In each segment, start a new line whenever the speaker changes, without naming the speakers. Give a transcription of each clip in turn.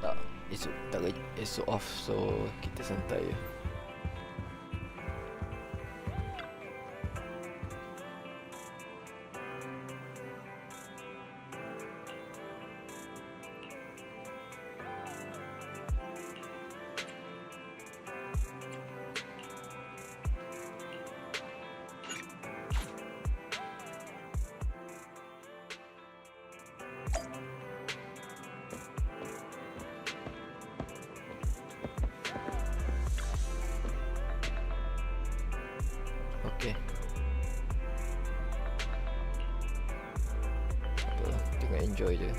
Tak, esok off, so kita santai je. Okay. Apalah, tengok enjoy je.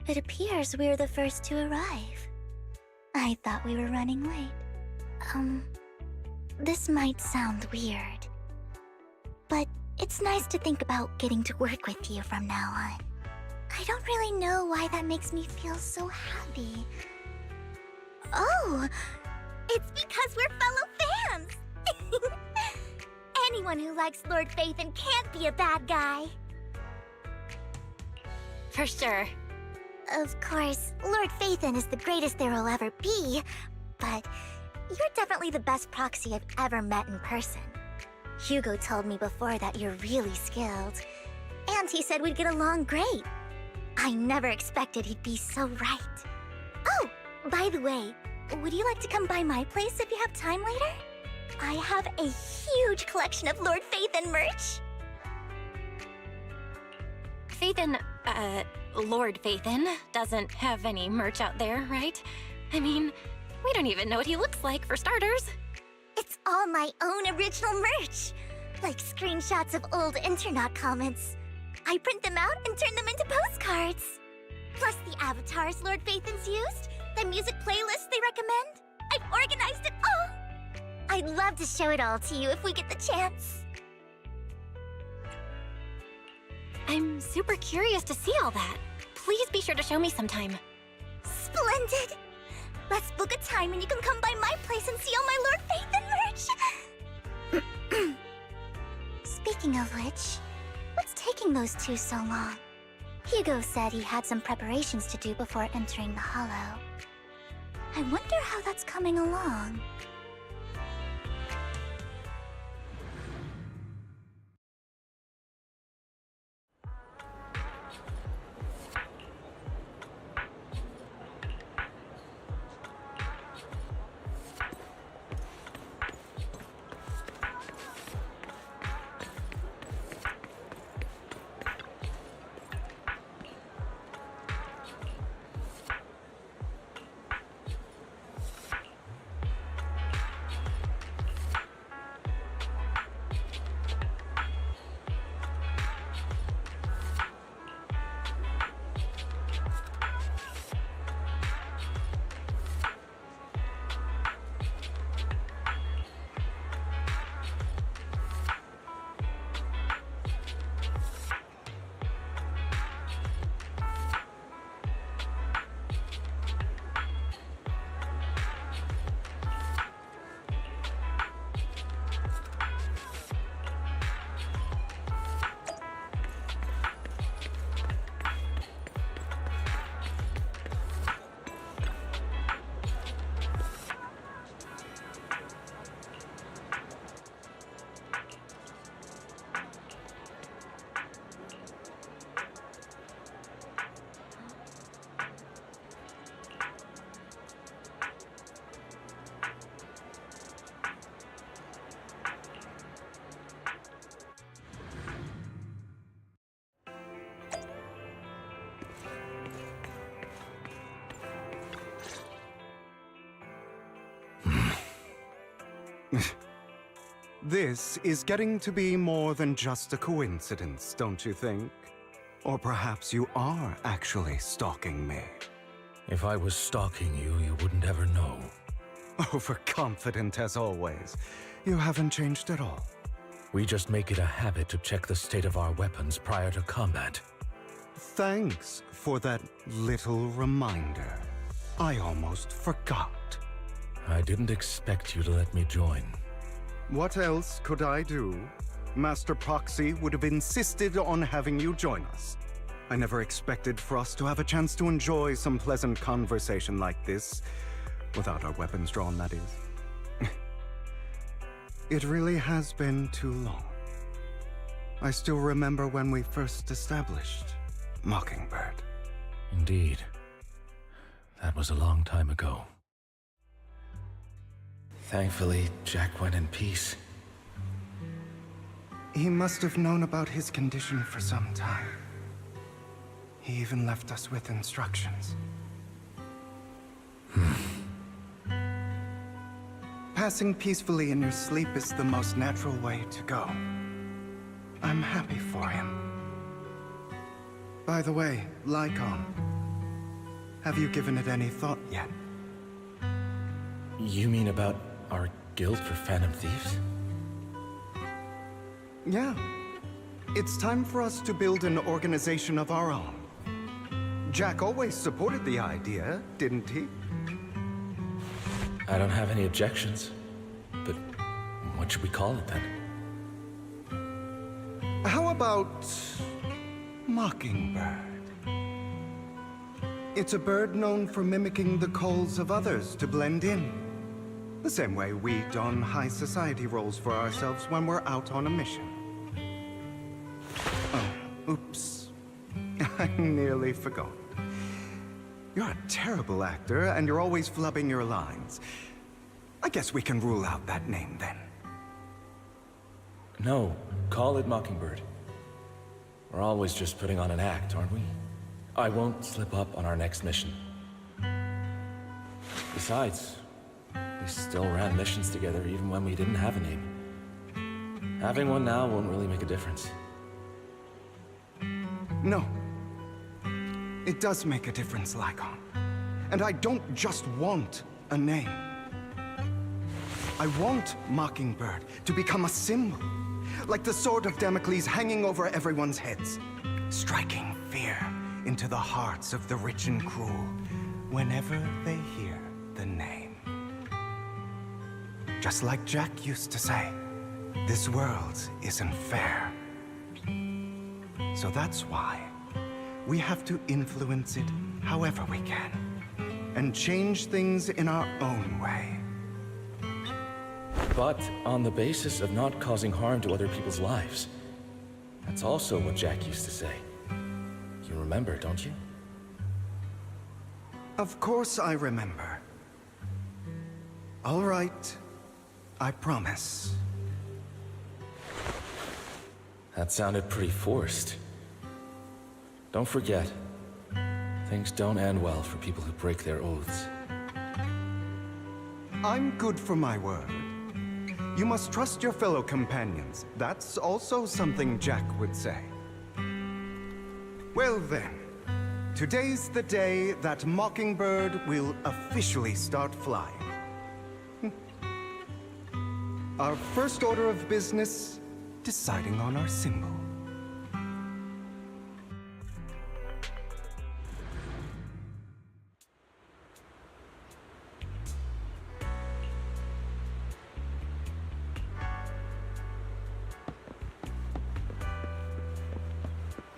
It appears we're the first to arrive. I thought we were running late. This might sound weird, but it's nice to think about getting to work with you from now on. I don't really know why that makes me feel so happy. Oh, it's because we're fellow fans! Anyone who likes Lord Phaethon can't be a bad guy.
For sure.
Of course, Lord Phaethon is the greatest there will ever be, but you're definitely the best proxy I've ever met in person. Hugo told me before that you're really skilled, and he said we'd get along great. I never expected he'd be so right. Oh, by the way, would you like to come by my place if you have time later? I have a huge collection of Lord Phaethon merch.
Lord Phaethon doesn't have any merch out there, right? I mean, we don't even know what he looks like, for starters.
It's all my own original merch, like screenshots of old Internet comments. I print them out and turn them into postcards. Plus the avatars Lord Phaethon's used, the music playlists they recommend. I've organized it all. I'd love to show it all to you if we get the chance.
I'm super curious to see all that. Please be sure to show me sometime.
Splendid! Let's book a time and you can come by my place and see all my Lord Phaethon merch! Speaking of which, what's taking those two so long? Hugo said he had some preparations to do before entering the Hollow. I wonder how that's coming along.
This is getting to be more than just a coincidence, don't you think? Or perhaps you are actually stalking me.
If I was stalking you, you wouldn't ever know.
Overconfident as always. You haven't changed at all.
We just make it a habit to check the state of our weapons prior to combat.
Thanks for that little reminder. I almost forgot.
I didn't expect you to let me join.
What else could I do? Master Proxy would have insisted on having you join us. I never expected for us to have a chance to enjoy some pleasant conversation like this. Without our weapons drawn, that is. It really has been too long. I still remember when we first established Mockingbird.
Indeed. That was a long time ago.
Thankfully, Jack went in peace.
He must have known about his condition for some time. He even left us with instructions. Passing peacefully in your sleep is the most natural way to go. I'm happy for him. By the way, Lycon, have you given it any thought yet?
You mean about our guild for Phantom Thieves?
Yeah. It's time for us to build an organization of our own. Jack always supported the idea, didn't he?
I don't have any objections, but what should we call it then?
How about Mockingbird? It's a bird known for mimicking the calls of others to blend in. The same way we don high society roles for ourselves when we're out on a mission. Oh, oops. I nearly forgot. You're a terrible actor, and you're always flubbing your lines. I guess we can rule out that name then.
No, call it Mockingbird. We're always just putting on an act, aren't we? I won't slip up on our next mission. Besides, we still ran missions together even when we didn't have a name. Having one now won't really make a difference.
No. It does make a difference, Lycon. And I don't just want a name. I want Mockingbird to become a symbol, like the sword of Damocles hanging over everyone's heads, striking fear into the hearts of the rich and cruel whenever they hear the name. Just like Jack used to say, this world isn't fair. So that's why we have to influence it however we can, and change things in our own way.
But on the basis of not causing harm to other people's lives. That's also what Jack used to say. You remember, don't you?
Of course I remember. All right, I promise.
That sounded pretty forced. Don't forget, things don't end well for people who break their oaths.
I'm good for my word. You must trust your fellow companions. That's also something Jack would say. Well then, today's the day that Mockingbird will officially start flying. Our first order of business, deciding on our symbol.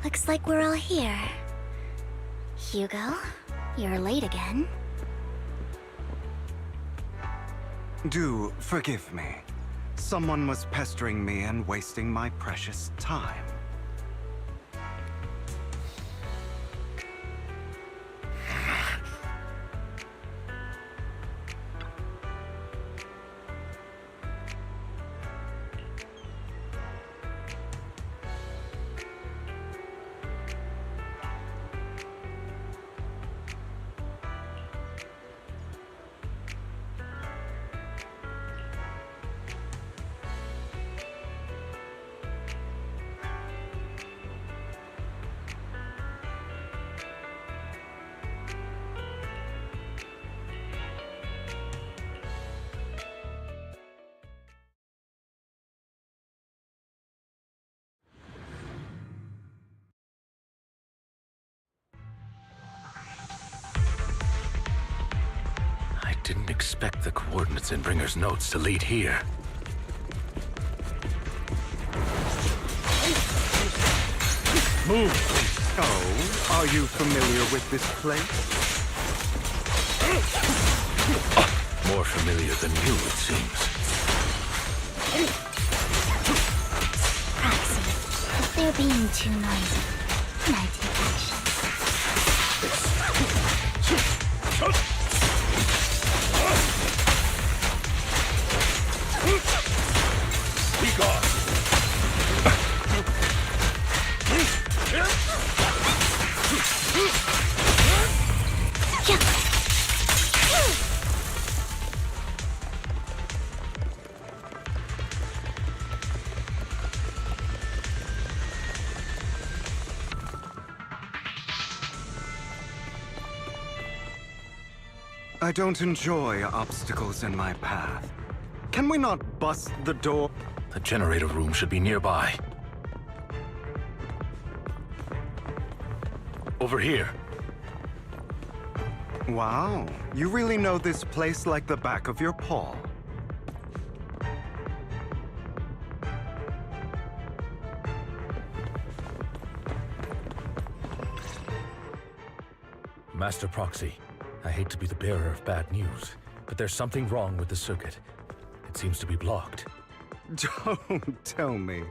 Looks like we're all here. Hugo, you're late again.
Do forgive me. Someone was pestering me and wasting my precious time.
Didn't expect the coordinates in Bringer's notes to lead here. Move!
Oh, are you familiar with this place?
More familiar than you, it seems.
Proxy, if they're being too noisy, can I take action?
Be gone!
I don't enjoy obstacles in my path. Can we not bust the door?
The generator room should be nearby. Over here.
Wow, you really know this place like the back of your paw.
Master Proxy, I hate to be the bearer of bad news, but there's something wrong with the circuit. It seems to be blocked.
Don't tell me.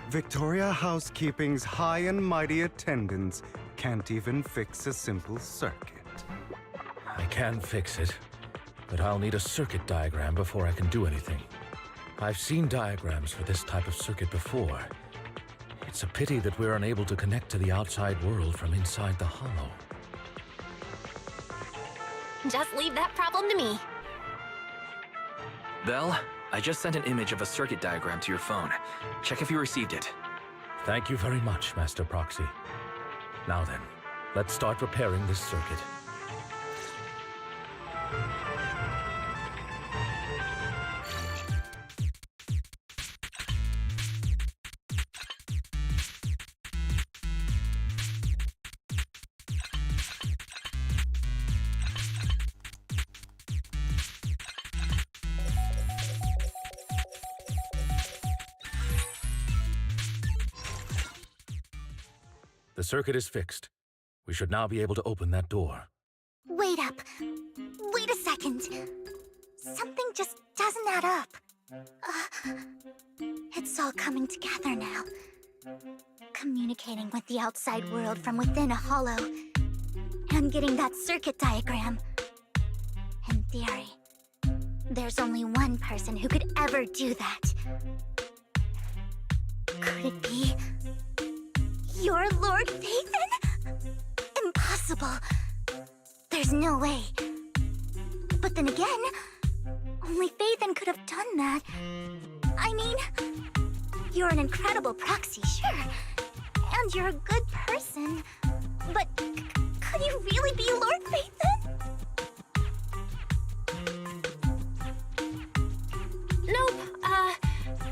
Victoria Housekeeping's high and mighty attendants can't even fix a simple circuit.
I can fix it, but I'll need a circuit diagram before I can do anything. I've seen diagrams for this type of circuit before. It's a pity that we're unable to connect to the outside world from inside the hollow.
Just leave that problem to me.
Belle, I just sent an image of a circuit diagram to your phone. Check if you received it.
Thank you very much, Master Proxy. Now then, let's start repairing this circuit. The circuit is fixed. We should now be able to open that door.
Wait up. Wait a second. Something just doesn't add up. It's all coming together now. Communicating with the outside world from within a hollow. And getting that circuit diagram. In theory, there's only one person who could ever do that. Could it be your Lord Phaethon? Impossible. There's no way. But then again, only Phaethon could have done that. I mean, you're an incredible proxy, sure. And you're a good person. But could you really be Lord Phaethon?
Nope,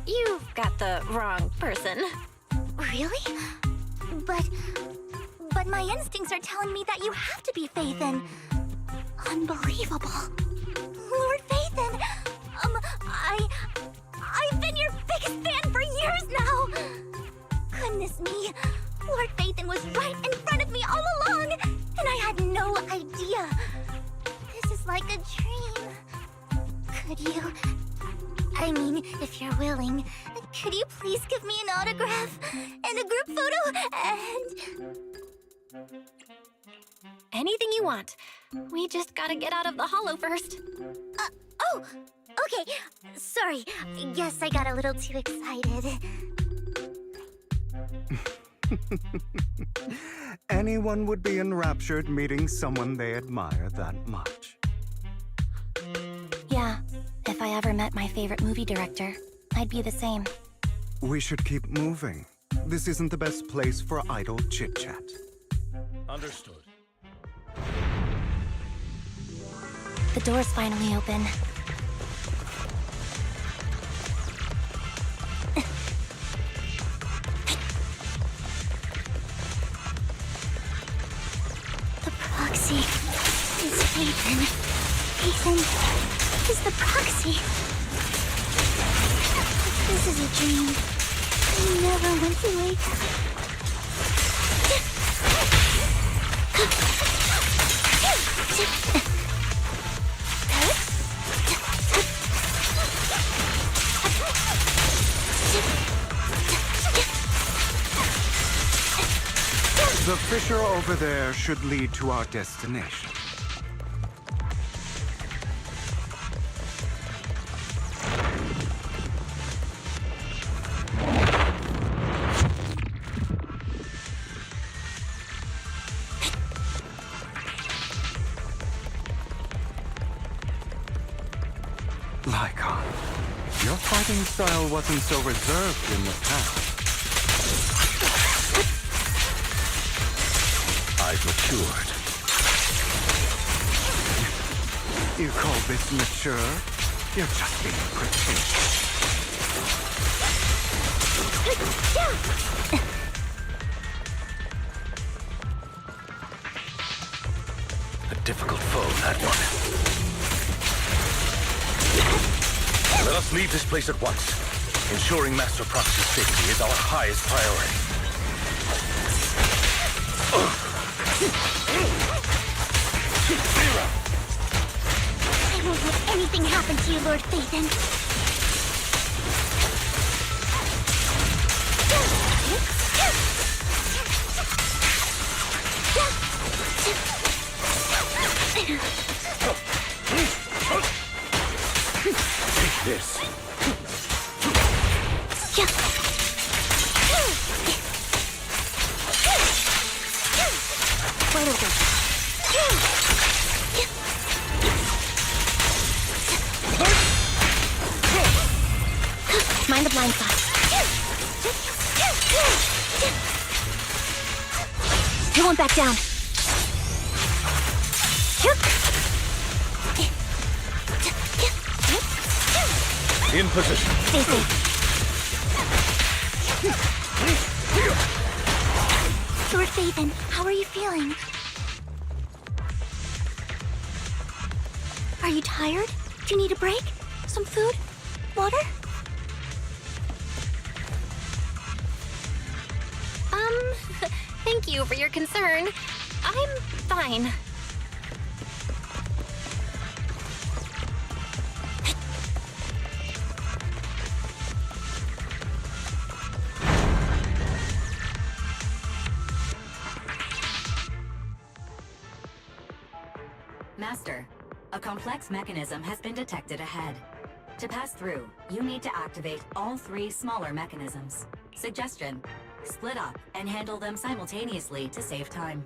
you've got the wrong person.
Really? But my instincts are telling me that you have to be Phaethon. Unbelievable. Lord Phaethon, I've been your biggest fan for years now. Goodness me, Lord Phaethon was right in front of me all along, and I had no idea. This is like a dream. Could you, I mean, if you're willing, could you please give me an autograph and a group photo and...
Anything you want. We just gotta get out of the hollow first.
Oh, okay. Sorry. Guess I got a little too excited.
Anyone would be enraptured meeting someone they admire that much.
Yeah, if I ever met my favorite movie director, I'd be the same.
We should keep moving. This isn't the best place for idle chit-chat.
Understood.
The door's finally open.
The proxy is Phaethon. Ethan is the proxy. This is a dream. I never went to wake.
The fissure over there should lead to our destination. Lycon, your fighting style wasn't so reserved in the past.
I've matured.
You call this mature? You're just being pretentious.
A difficult foe, that one. Let us leave this place at once. Ensuring Master Proxy's safety is our highest priority.
I won't let anything happen to you, Lord Phaethon.
Take this.
Where do we go? Mind the blind spot. I won't back down.
In position.
Stay safe. Lord Phaethon, how are you feeling? Are you tired? Do you need a break? Some food? Water?
Thank you for your concern. I'm fine.
Master, a complex mechanism has been detected ahead. To pass through, you need to activate all 3 smaller mechanisms. Suggestion: split up and handle them simultaneously to save time.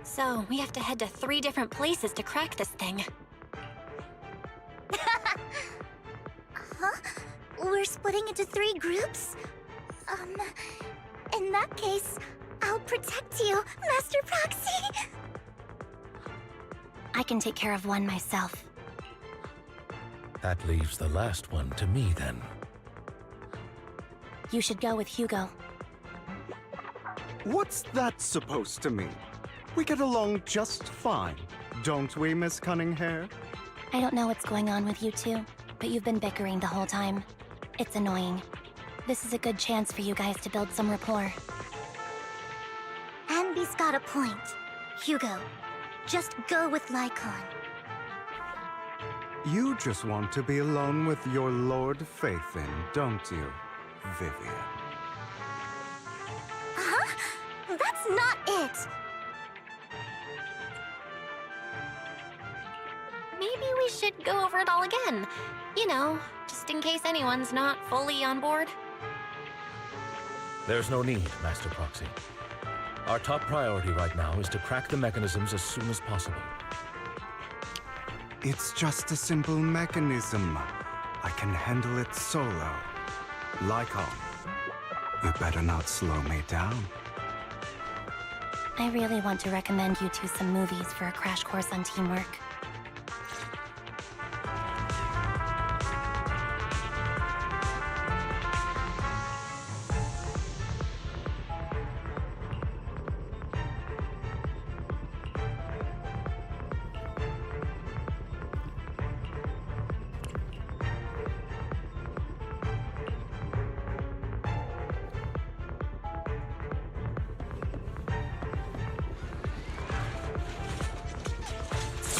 So, we have to head to 3 different places to crack this thing.
Huh? We're splitting into 3 groups? In that case, I'll protect you, Master Proxy! I can take care of one myself.
That leaves the last one to me, then.
You should go with Hugo.
What's that supposed to mean? We get along just fine, don't we, Miss Cunninghair?
I don't know what's going on with you two, but you've been bickering the whole time. It's annoying. This is a good chance for you guys to build some rapport. Anby's got a point. Hugo, just go with Lycon.
You just want to be alone with your Lord Phaethon, don't you, Vivian?
Huh? That's not it!
Maybe we should go over it all again. You know, just in case anyone's not fully on board.
There's no need, Master Proxy. Our top priority right now is to crack the mechanisms as soon as possible.
It's just a simple mechanism. I can handle it solo. Lycon, you better not slow me down.
I really want to recommend you two some movies for a crash course on teamwork.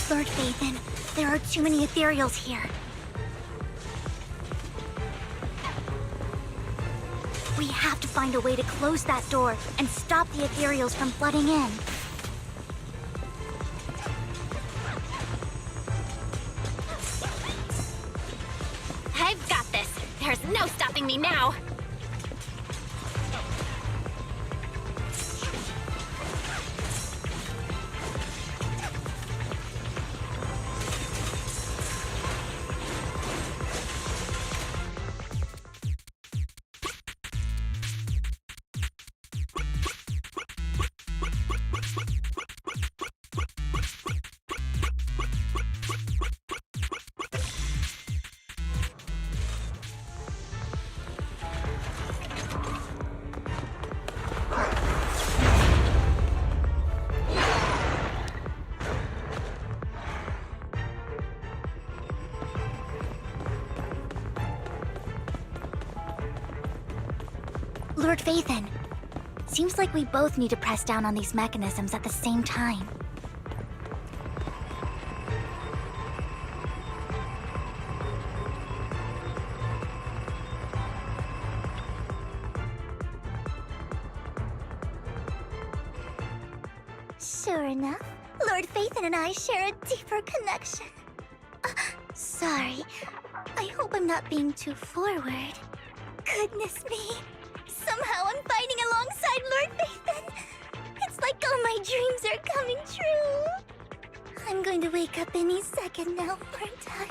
Lord Phaethon, there are too many ethereals here. We have to find a way to close that door and stop the ethereals from flooding in.
I've got this. There's no stopping me now.
Lord Phaethon, seems like we both need to press down on these mechanisms at the same time. Sure enough, Lord Phaethon and I share a deeper connection. Sorry, I hope I'm not being too forward. Goodness me. Somehow I'm fighting alongside Lord Phaethon. It's like all my dreams are coming true. I'm going to wake up any second now, aren't I?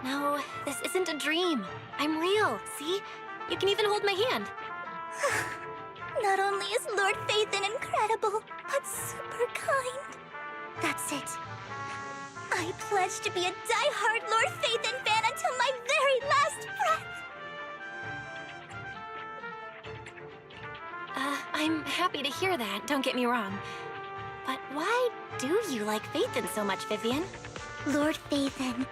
No, this isn't a dream. I'm real, see? You can even hold my hand.
Not only is Lord Phaethon incredible, but super kind. That's it. I pledge to be a die-hard Lord Phaethon fan until my very last breath.
I'm happy to hear that, don't get me wrong. But why do you like Phaethon so much, Vivian?
Lord Phaethon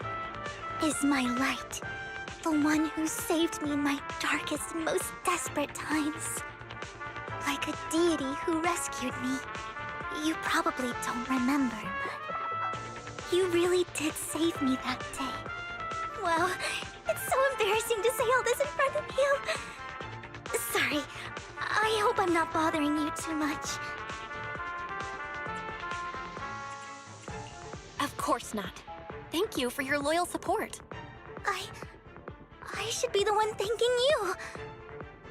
is my light. The one who saved me in my darkest, most desperate times. Like a deity who rescued me. You probably don't remember, but you really did save me that day. Wow, it's so embarrassing to say all this in front of you. Sorry, I hope I'm not bothering you too much.
Of course not. Thank you for your loyal support.
I should be the one thanking you.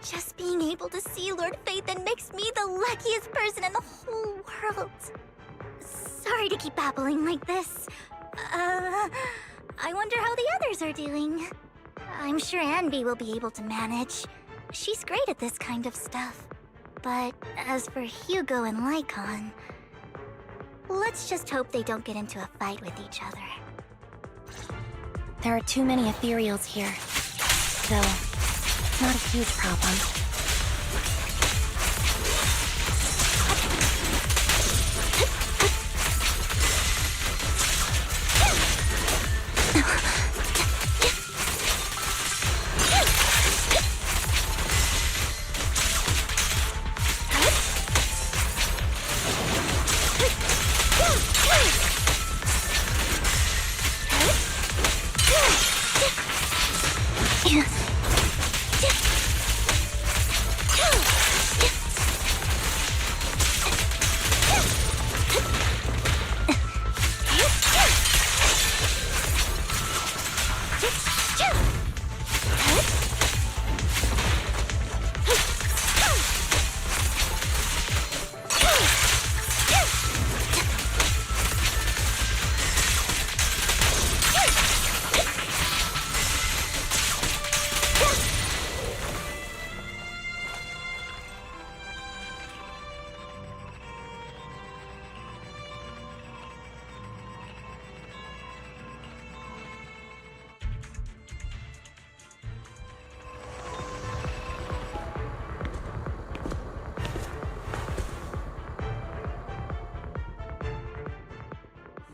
Just being able to see Lord Phaethon makes me the luckiest person in the whole world. Sorry to keep babbling like this. I wonder how the others are doing. I'm sure Anby will be able to manage. She's great at this kind of stuff. But as for Hugo and Lycon, let's just hope they don't get into a fight with each other.
There are too many ethereals here. Though, not a huge problem.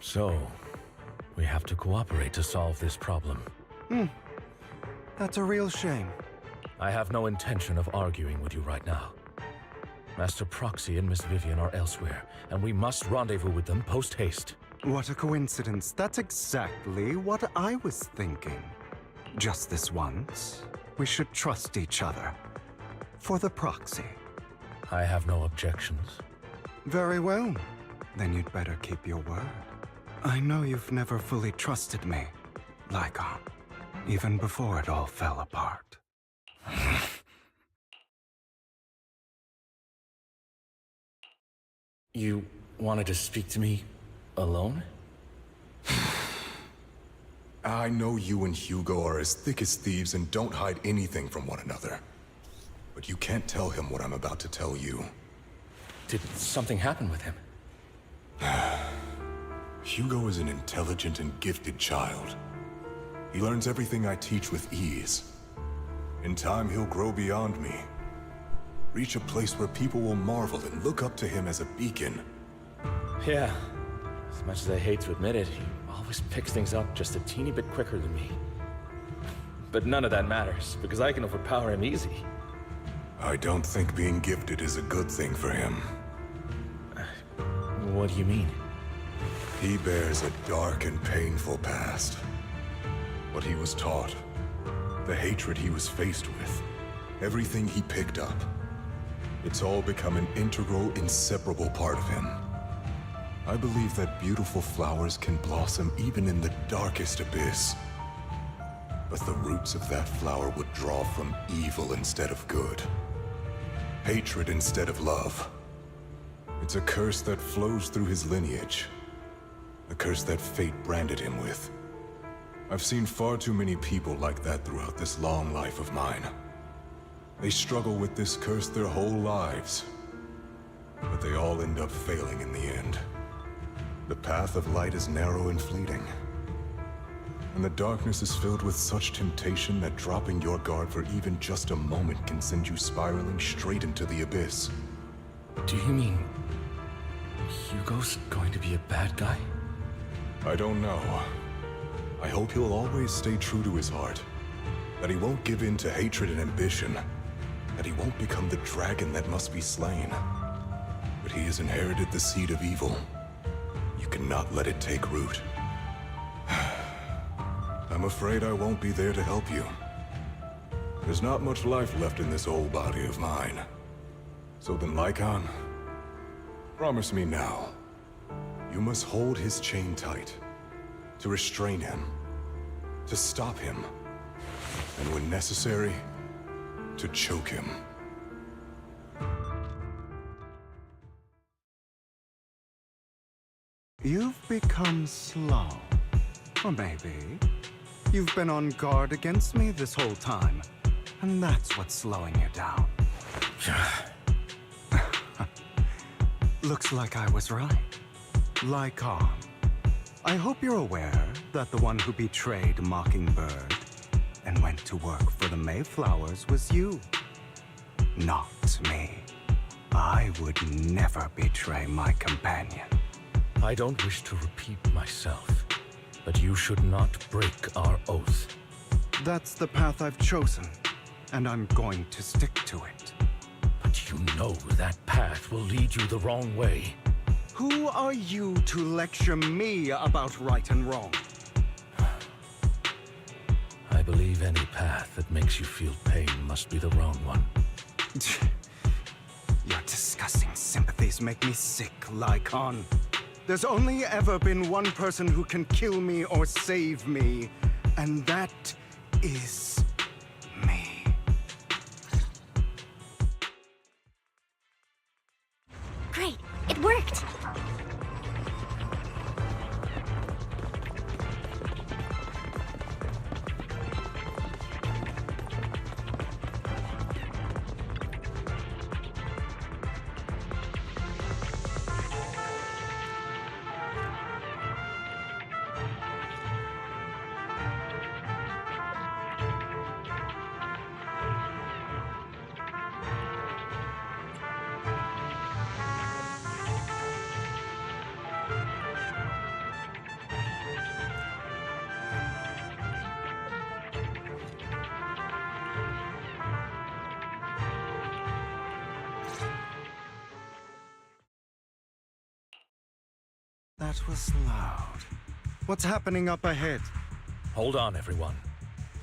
So, we have to cooperate to solve this problem.
That's a real shame.
I have no intention of arguing with you right now. Master Proxy and Miss Vivian are elsewhere, and we must rendezvous with them post-haste.
What a coincidence. That's exactly what I was thinking. Just this once, we should trust each other. For the proxy.
I have no objections.
Very well. Then you'd better keep your word. I know you've never fully trusted me, Lycon, even before it all fell apart.
You wanted to speak to me alone?
I know you and Hugo are as thick as thieves and don't hide anything from one another. But you can't tell him what I'm about to tell you.
Did something happen with him?
Hugo is an intelligent and gifted child. He learns everything I teach with ease. In time, he'll grow beyond me. Reach a place where people will marvel and look up to him as a beacon.
Yeah. As much as I hate to admit it, he always picks things up just a teeny bit quicker than me. But none of that matters, because I can overpower him easy.
I don't think being gifted is a good thing for him.
What do you mean?
He bears a dark and painful past. What he was taught, the hatred he was faced with, everything he picked up. It's all become an integral, inseparable part of him. I believe that beautiful flowers can blossom even in the darkest abyss. But the roots of that flower would draw from evil instead of good. Hatred instead of love. It's a curse that flows through his lineage. A curse that fate branded him with. I've seen far too many people like that throughout this long life of mine. They struggle with this curse their whole lives. But they all end up failing in the end. The path of light is narrow and fleeting. And the darkness is filled with such temptation that dropping your guard for even just a moment can send you spiraling straight into the abyss.
Do you mean Hugo's going to be a bad guy?
I don't know. I hope he'll always stay true to his heart. That he won't give in to hatred and ambition. That he won't become the dragon that must be slain. But he has inherited the seed of evil. You cannot let it take root. I'm afraid I won't be there to help you. There's not much life left in this old body of mine. So then, Lycon, promise me now. You must hold his chain tight. To restrain him. To stop him. And when necessary, to choke him.
You've become slow. Or maybe you've been on guard against me this whole time. And that's what's slowing you down. Looks like I was right. Lycon, I hope you're aware that the one who betrayed Mockingbird and went to work for the Mayflowers was you. Not me. I would never betray my companion.
I don't wish to repeat myself, but you should not break our oath.
That's the path I've chosen, and I'm going to stick to it.
But you know that path will lead you the wrong way.
Who are you to lecture me about right and wrong?
I believe any path that makes you feel pain must be the wrong one.
Your disgusting sympathies make me sick, Lycon. There's only ever been one person who can kill me or save me, and that is me.
Great, it worked!
That was loud. What's happening up ahead?
Hold on, everyone.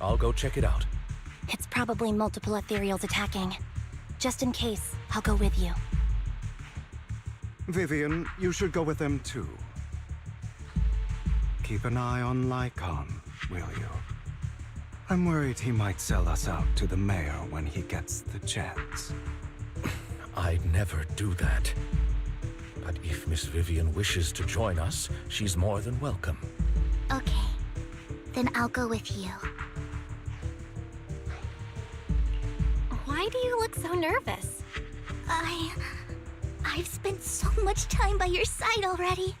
I'll go check it out.
It's probably multiple ethereals attacking. Just in case, I'll go with you.
Vivian, you should go with them too. Keep an eye on Lycon, will you? I'm worried he might sell us out to the mayor when he gets the chance.
I'd never do that. But if Miss Vivian wishes to join us, she's more than welcome.
Okay, then I'll go with you.
Why do you look so nervous?
I've spent so much time by your side already.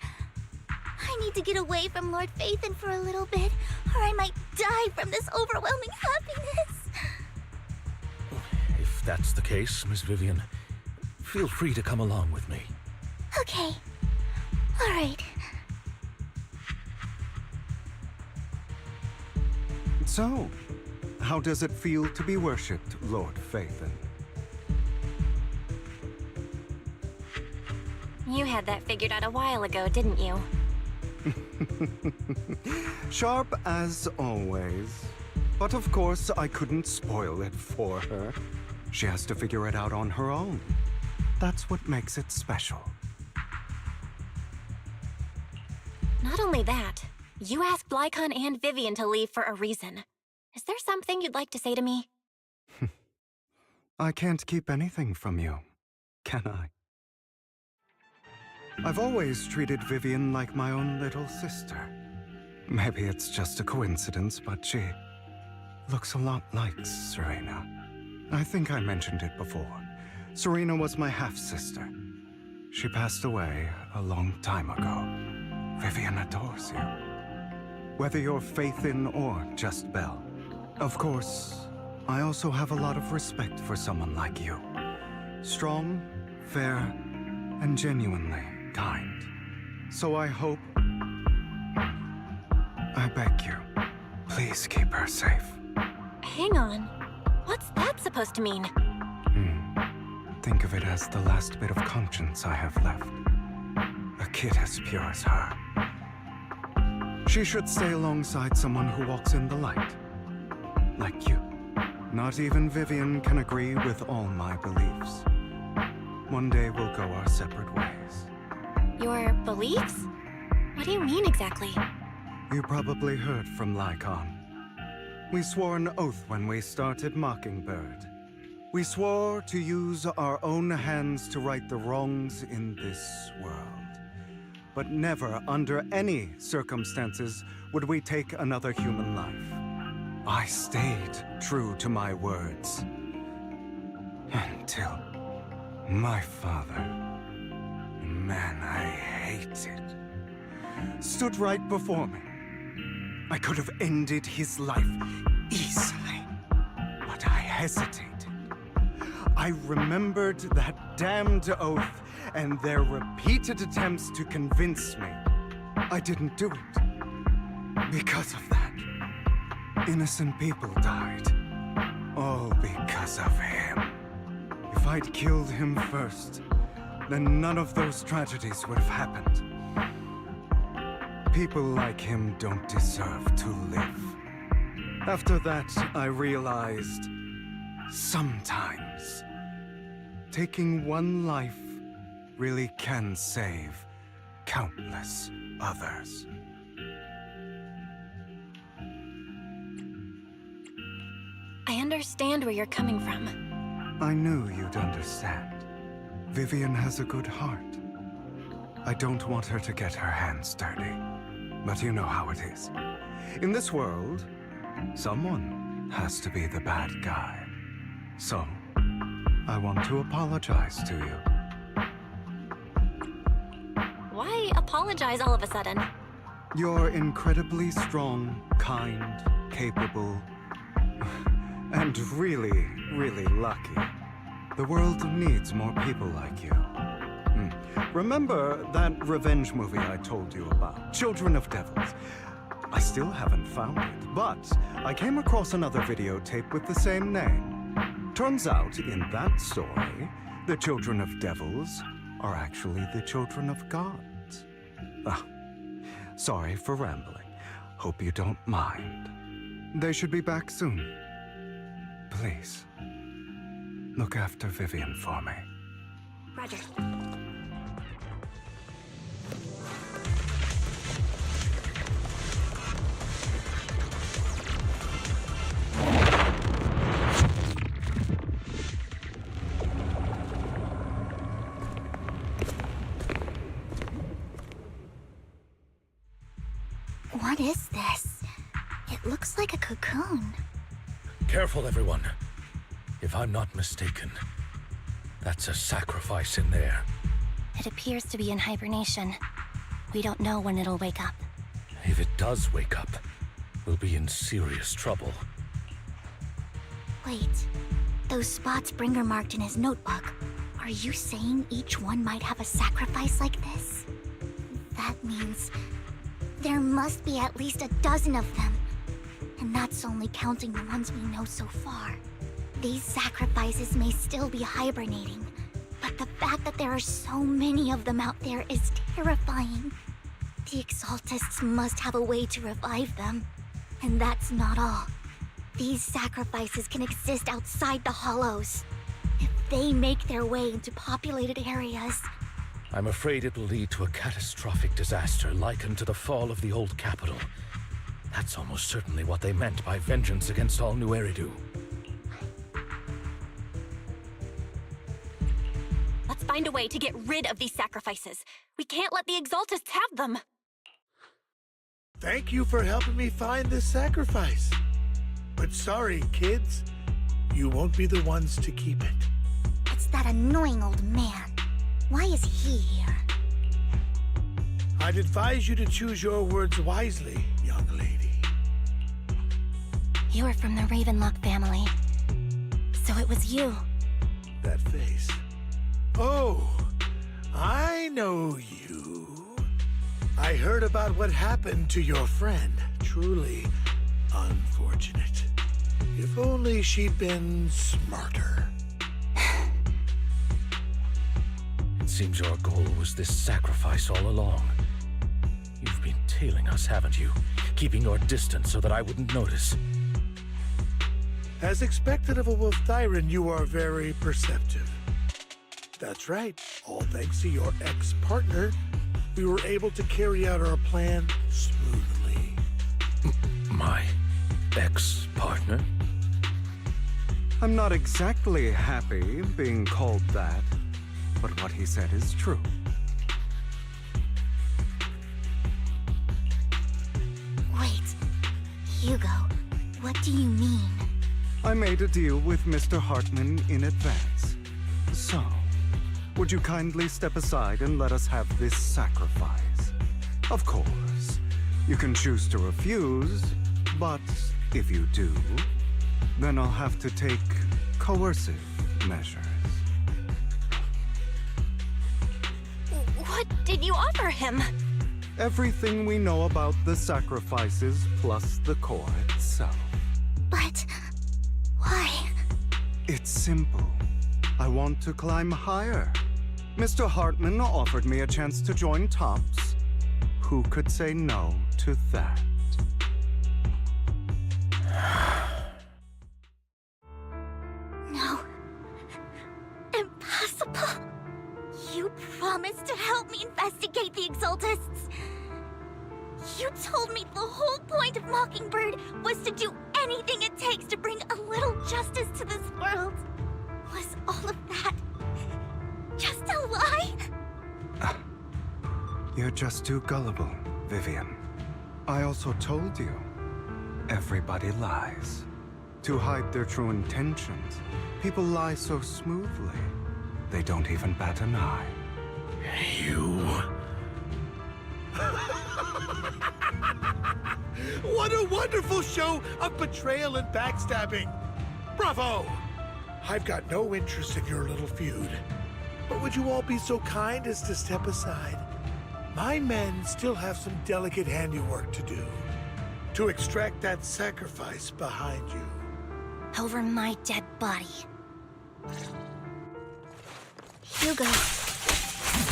I need to get away from Lord Phaethon for a little bit, or I might die from this overwhelming happiness.
If that's the case, Miss Vivian, feel free to come along with me.
Okay. All right.
So, how does it feel to be worshipped, Lord Phaethon?
You had that figured out a while ago, didn't you?
Sharp as always. But of course, I couldn't spoil it for her. She has to figure it out on her own. That's what makes it special.
Not only that, you asked Lycon and Vivian to leave for a reason. Is there something you'd like to say to me?
I can't keep anything from you, can I? I've always treated Vivian like my own little sister. Maybe it's just a coincidence, but she looks a lot like Serena. I think I mentioned it before. Serena was my half-sister. She passed away a long time ago. Vivian adores you. Whether you're Phaethon or just Belle. Of course, I also have a lot of respect for someone like you. Strong, fair, and genuinely kind. So I hope... I beg you, please keep her safe.
Hang on. What's that supposed to mean?
Think of it as the last bit of conscience I have left. A kid as pure as her. She should stay alongside someone who walks in the light. Like you. Not even Vivian can agree with all my beliefs. One day we'll go our separate ways.
Your beliefs? What do you mean exactly?
You probably heard from Lycon. We swore an oath when we started Mockingbird. We swore to use our own hands to right the wrongs in this world. But never, under any circumstances, would we take another human life. I stayed true to my words. Until my father, the man I hated, stood right before me. I could have ended his life easily, but I hesitated. I remembered that damned oath and their repeated attempts to convince me. I didn't do it. Because of that, innocent people died. All because of him. If I'd killed him first, then none of those tragedies would have happened. People like him don't deserve to live. After that, I realized, sometimes, taking one life really can save countless others.
I understand where you're coming from.
I knew you'd understand. Vivian has a good heart. I don't want her to get her hands dirty. But you know how it is. In this world, someone has to be the bad guy. So, I want to apologize to you.
Why apologize all of a sudden?
You're incredibly strong, kind, capable, and really, really lucky. The world needs more people like you. Remember that revenge movie I told you about, Children of Devils? I still haven't found it, but I came across another videotape with the same name. Turns out, in that story, the Children of Devils are actually the children of gods. Ah, sorry for rambling. Hope you don't mind. They should be back soon. Please, look after Vivian for me.
Roger.
What is this? It looks like a cocoon.
Careful, everyone. If I'm not mistaken, that's a sacrifice in there.
It appears to be in hibernation. We don't know when it'll wake up.
If it does wake up, we'll be in serious trouble.
Wait, those spots Bringer marked in his notebook. Are you saying each one might have a sacrifice like this? That means there must be at least a dozen of them. And that's only counting the ones we know so far. These sacrifices may still be hibernating, but the fact that there are so many of them out there is terrifying. The Exaltists must have a way to revive them. And that's not all. These sacrifices can exist outside the Hollows. If they make their way into populated areas,
I'm afraid it will lead to a catastrophic disaster likened to the fall of the old capital. That's almost certainly what they meant by vengeance against all New Eridu.
Let's find a way to get rid of these sacrifices. We can't let the Exaltists have them.
Thank you for helping me find this sacrifice. But sorry, kids. You won't be the ones to keep it.
it's that annoying old man. Why is he here?
I'd advise you to choose your words wisely, young lady.
You were from the Ravenlock family. So it was you.
That face. Oh, I know you. I heard about what happened to your friend. Truly unfortunate. If only she'd been smarter.
It seems your goal was this sacrifice all along. You've been tailing us, haven't you? Keeping your distance so that I wouldn't notice.
As expected of a Wolf-Thyran, you are very perceptive. That's right. All thanks to your ex-partner, we were able to carry out our plan smoothly.
My ex-partner?
I'm not exactly happy being called that, but what he said is true.
Wait, Hugo, what do you mean?
I made a deal with Mr. Hartman in advance. So, would you kindly step aside and let us have this sacrifice? Of course, you can choose to refuse, but if you do, then I'll have to take coercive measures.
What did you offer him?
Everything we know about the sacrifices plus the core itself.
But why?
It's simple. I want to climb higher. Mr. Hartman offered me a chance to join Tops. Who could say no to that?
No. Impossible. You promised to help me investigate the Exaltists. You told me the whole point of Mockingbird was to do anything it takes to bring a little justice to this world. Was all of that just a lie?
You're just too gullible, Vivian. I also told you, everybody lies. To hide their true intentions, people lie so smoothly, they don't even bat an eye.
You...
What a wonderful show of betrayal and backstabbing! Bravo! I've got no interest in your little feud. But would you all be so kind as to step aside? My men still have some delicate handiwork to do. To extract that sacrifice behind you.
Over my dead body.
Hugo,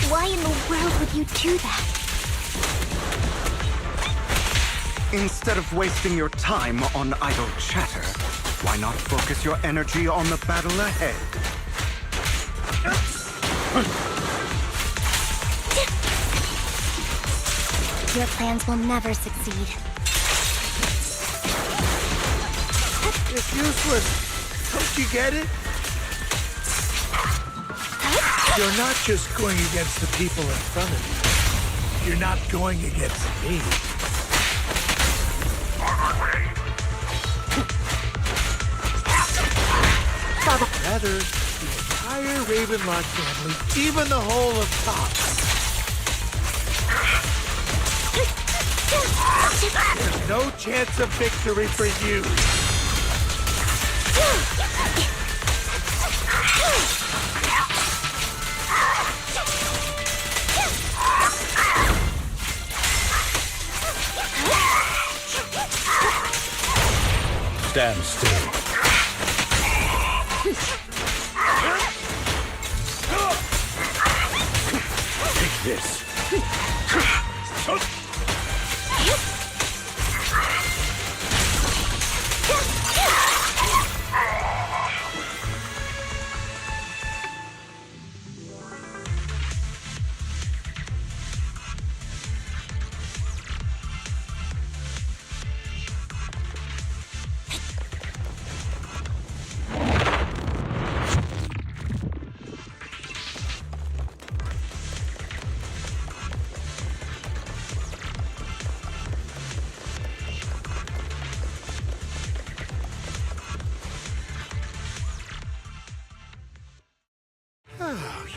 why in the world would you do that?
Instead of wasting your time on idle chatter, why not focus your energy on the battle ahead?
Your plans will never succeed.
It's useless. Don't you get it? You're not just going against the people in front of you. You're not going against me. Rather, the entire Ravenlock family, even the whole of Tops. There's no chance of victory for you.
Stand still. Take this.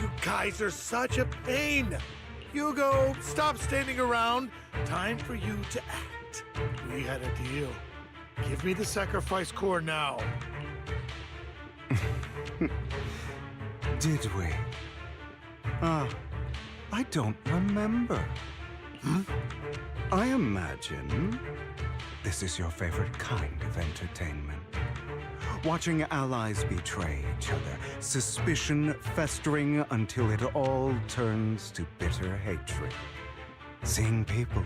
You guys are such a pain. Hugo, stop standing around. Time for you to act. We had a deal. Give me the sacrifice core now.
Did we? I don't remember. I imagine this is your favorite kind of entertainment. Watching allies betray each other, suspicion festering until it all turns to bitter hatred. Seeing people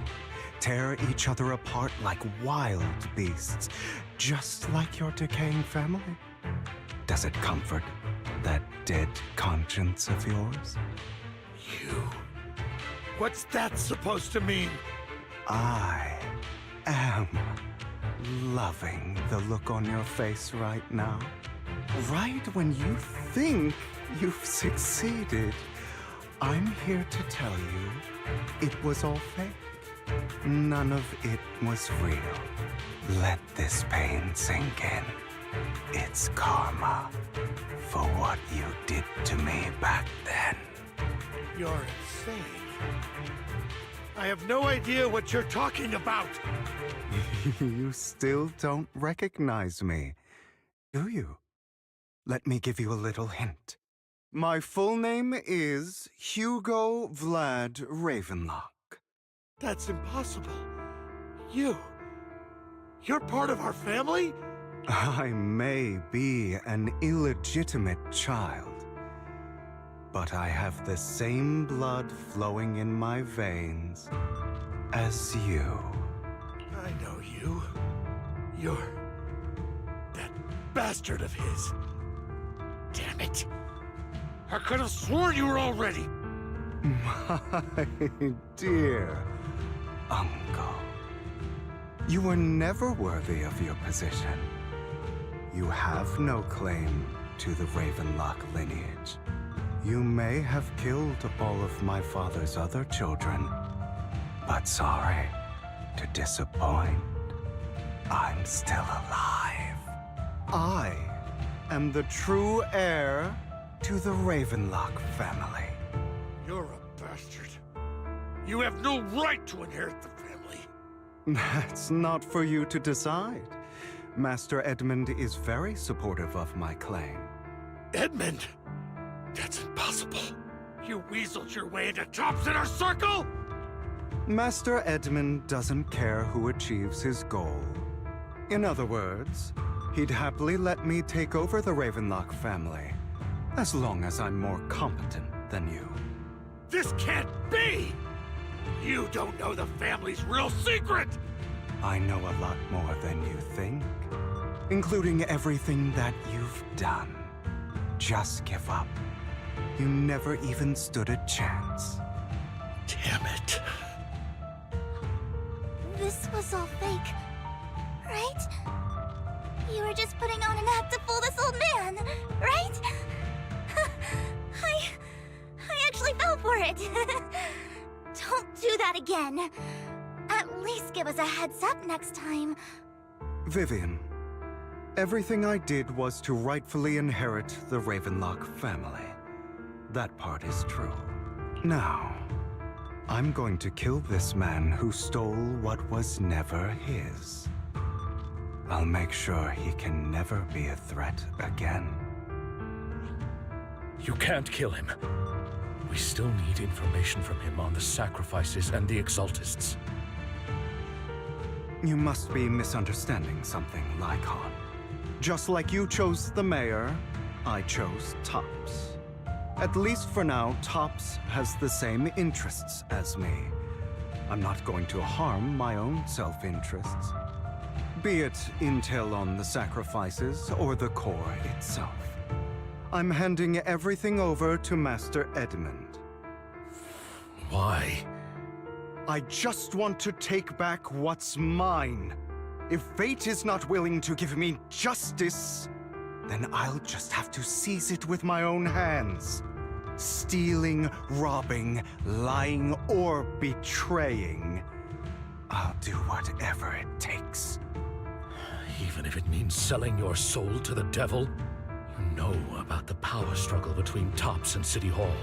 tear each other apart like wild beasts, just like your decaying family. Does it comfort that dead conscience of yours?
You. What's that supposed to mean?
I am loving the look on your face right now. Right when you think you've succeeded, I'm here to tell you it was all fake. None of it was real. Let this pain sink in. It's karma for what you did to me back then.
You're insane. I have no idea what you're talking about.
You still don't recognize me, do you? Let me give you a little hint. My full name is Hugo Vlad Ravenlock.
That's impossible. You're part of our family?
I may be an illegitimate child, but I have the same blood flowing in my veins as you.
I know you. You're that bastard of his. Damn it. I could have sworn you were already.
My dear uncle, you were never worthy of your position. You have no claim to the Ravenlock lineage. You may have killed all of my father's other children, but sorry to disappoint. I'm still alive. I am the true heir to the Ravenlock family.
You're a bastard. You have no right to inherit the family.
That's not for you to decide. Master Edmund is very supportive of my claim.
Edmund? That's impossible. You weaseled your way into Tops Inner Circle?
Master Edmund doesn't care who achieves his goal. In other words, he'd happily let me take over the Ravenlock family, as long as I'm more competent than you.
This can't be! You don't know the family's real secret!
I know a lot more than you think, including everything that you've done. Just give up. You never even stood a chance.
Damn it.
This was all fake, right? You were just putting on an act to fool this old man, right? I actually fell for it. Don't do that again. At least give us a heads up next time.
Vivian, everything I did was to rightfully inherit the Ravenlock family. That part is true. Now, I'm going to kill this man who stole what was never his. I'll make sure he can never be a threat again.
You can't kill him. We still need information from him on the sacrifices and the Exaltists.
You must be misunderstanding something, Lycon. Just like you chose the mayor, I chose Tops. At least for now, Tops has the same interests as me. I'm not going to harm my own self-interests. Be it intel on the sacrifices or the core itself. I'm handing everything over to Master Edmund.
Why?
I just want to take back what's mine. If fate is not willing to give me justice, then I'll just have to seize it with my own hands. Stealing, robbing, lying, or betraying. I'll do whatever it takes.
Even if it means selling your soul to the devil? You know about the power struggle between Tops and City Hall.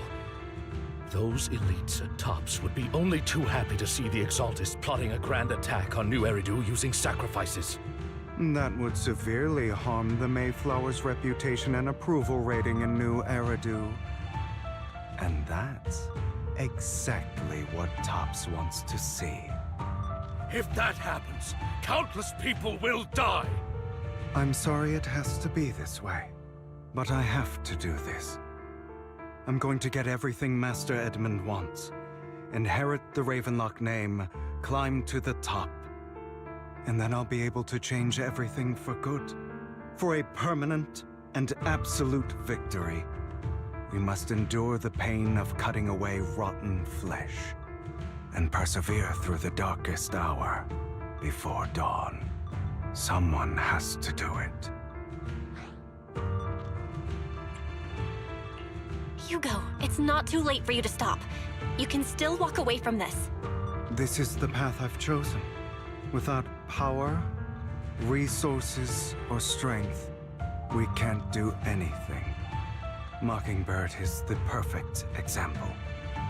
Those elites at Tops would be only too happy to see the Exaltists plotting a grand attack on New Eridu using sacrifices.
That would severely harm the Mayflower's reputation and approval rating in New Eridu. And that's exactly what Tops wants to see.
If that happens, countless people will die!
I'm sorry it has to be this way, but I have to do this. I'm going to get everything Master Edmund wants. Inherit the Ravenlock name, climb to the top. And then I'll be able to change everything for good. For a permanent and absolute victory. We must endure the pain of cutting away rotten flesh. And persevere through the darkest hour before dawn. Someone has to do it.
Hugo, it's not too late for you to stop. You can still walk away from this.
This is the path I've chosen. Without power, resources, or strength, we can't do anything. Mockingbird is the perfect example.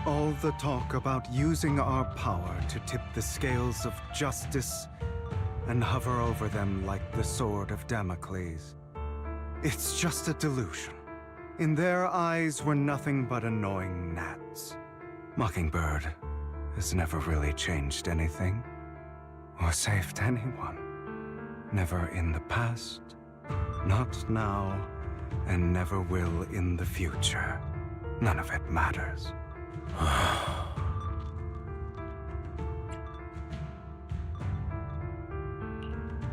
All the talk about using our power to tip the scales of justice and hover over them like the sword of Damocles. It's just a delusion. In their eyes, we're nothing but annoying gnats. Mockingbird has never really changed anything, or saved anyone. Never in the past, not now, and never will in the future. None of it matters.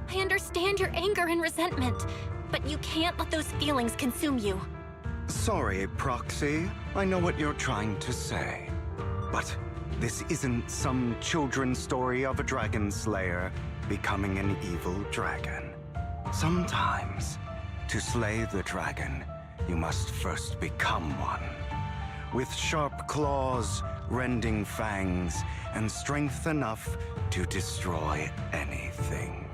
I understand your anger and resentment, but you can't let those feelings consume you.
Sorry, Proxy. I know what you're trying to say. But this isn't some children's story of a dragon slayer becoming an evil dragon. Sometimes, to slay the dragon, you must first become one. With sharp claws, rending fangs, and strength enough to destroy anything.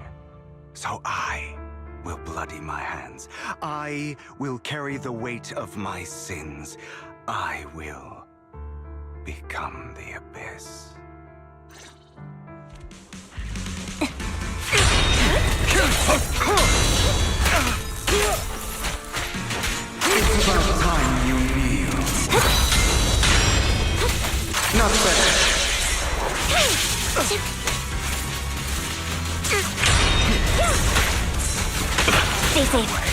So I will bloody my hands. I will carry the weight of my sins. I will become the Abyss. It's about time you kneel. Not better.
Stay safe.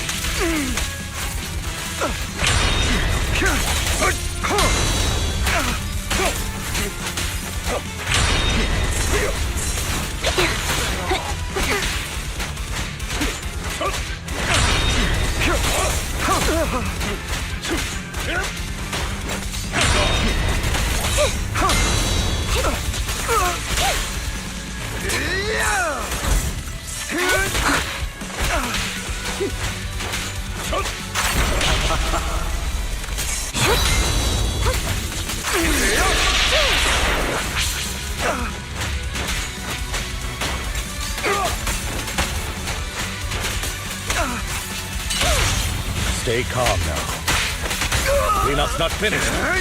Stay calm now. Cleanup's not finished. My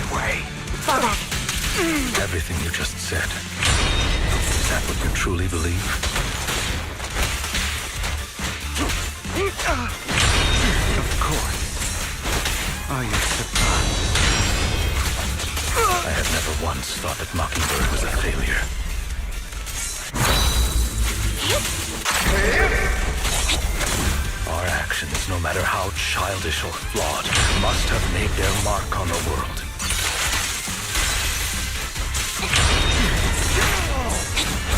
way.
Fall back.
Everything you just said. Is that what you truly believe?
Of course. Are you surprised?
I had never once thought that Mockingbird was a failure. Our actions, no matter how childish or flawed, must have made their mark on the world.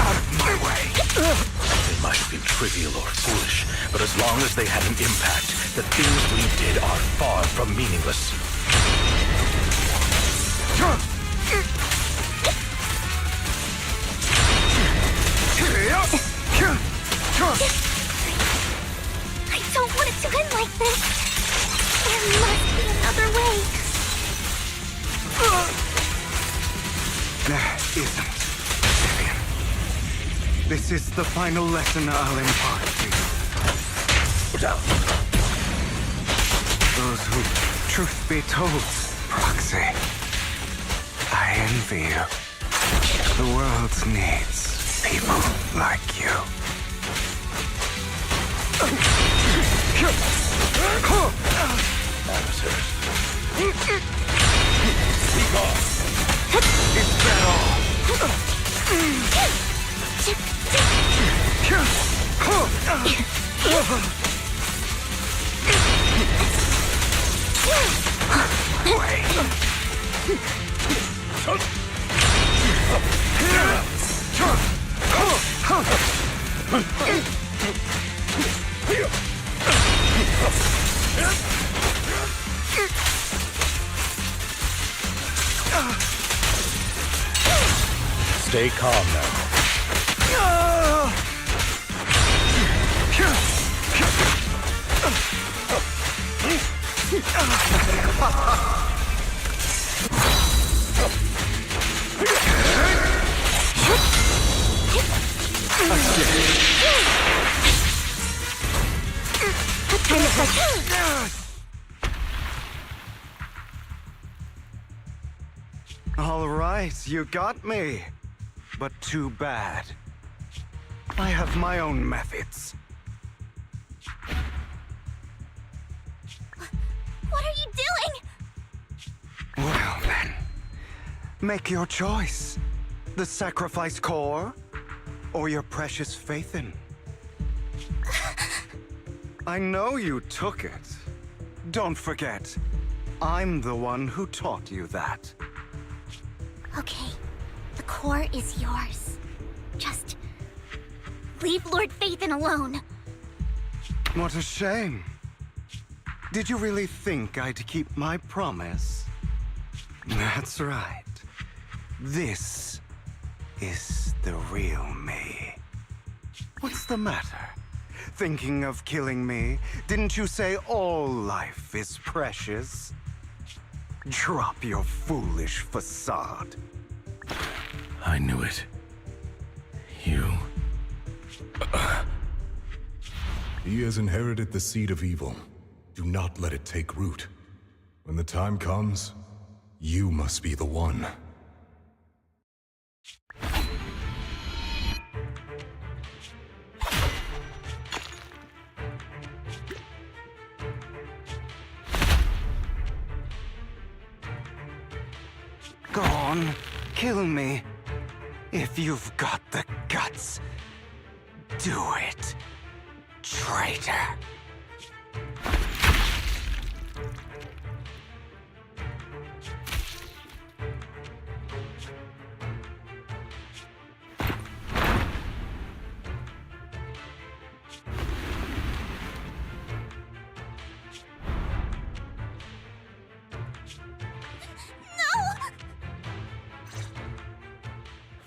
Out of my way! They might have been trivial or foolish, but as long as they had an impact, the things we did are far from meaningless.
I don't want it to end like this. There must be another way.
There isn't, Vivian. This is the final lesson I'll impart to you.
Down.
Those who, truth be told, Proxy, I envy you. The world needs people like you.
Amateurs.
Speak off. Is that all?
Stay calm now.
All right, you got me. But too bad. I have my own methods.
What are you doing?
Well then, make your choice. The sacrifice core, or your precious Faithin. I know you took it. Don't forget, I'm the one who taught you that.
Okay, the core is yours. Just leave Lord Faithin alone.
What a shame. Did you really think I'd keep my promise? That's right. This is the real me. What's the matter? Thinking of killing me? Didn't you say all life is precious? Drop your foolish facade.
I knew it. You...
He has inherited the seed of evil. Do not let it take root. When the time comes, you must be the one.
Go on, kill me. If you've got the guts, do it, traitor.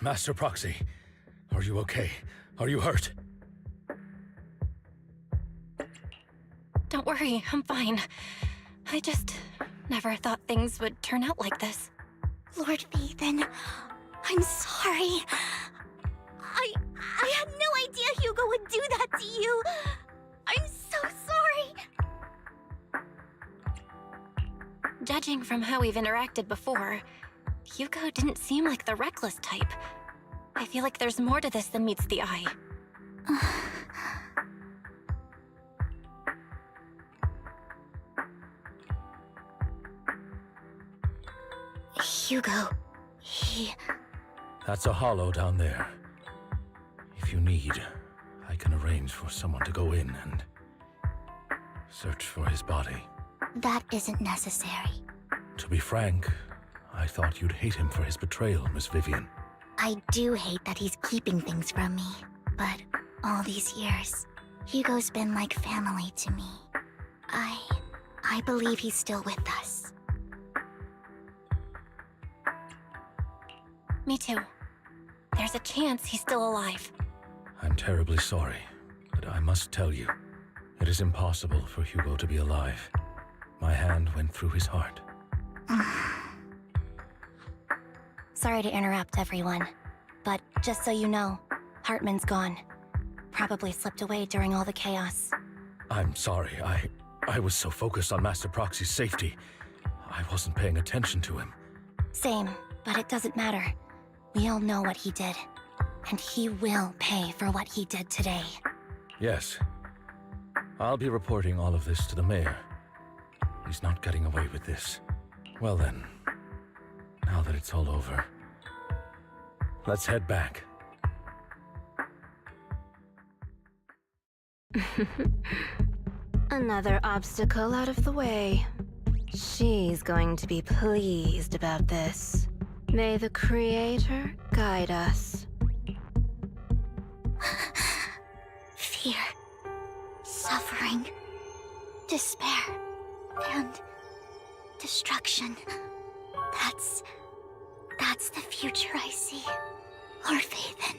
Master Proxy, are you okay? Are you hurt?
Don't worry, I'm fine. I just never thought things would turn out like this.
Lord Phaethon, I'm sorry. I had no idea Hugo would do that to you. I'm so sorry.
Judging from how we've interacted before, Hugo didn't seem like the reckless type. I feel like there's more to this than meets the eye.
Hugo, he...
That's a hollow down there. If you need, I can arrange for someone to go in and search for his body.
That isn't necessary.
To be frank, I thought you'd hate him for his betrayal, Miss Vivian.
I do hate that he's keeping things from me, but all these years, Hugo's been like family to me. I believe he's still with us.
Me too. There's a chance he's still alive.
I'm terribly sorry, but I must tell you, it is impossible for Hugo to be alive. My hand went through his heart.
Sorry to interrupt, everyone. But just so you know, Hartman's gone. Probably slipped away during all the chaos.
I'm sorry, I was so focused on Master Proxy's safety. I wasn't paying attention to him.
Same, but it doesn't matter. We all know what he did. And he will pay for what he did today.
Yes. I'll be reporting all of this to the mayor. He's not getting away with this. Well then, now that it's all over, let's head back.
Another obstacle out of the way. She's going to be pleased about this. May the Creator guide us.
Fear, suffering, despair, and destruction. That's the future I see, Lord Phaethon.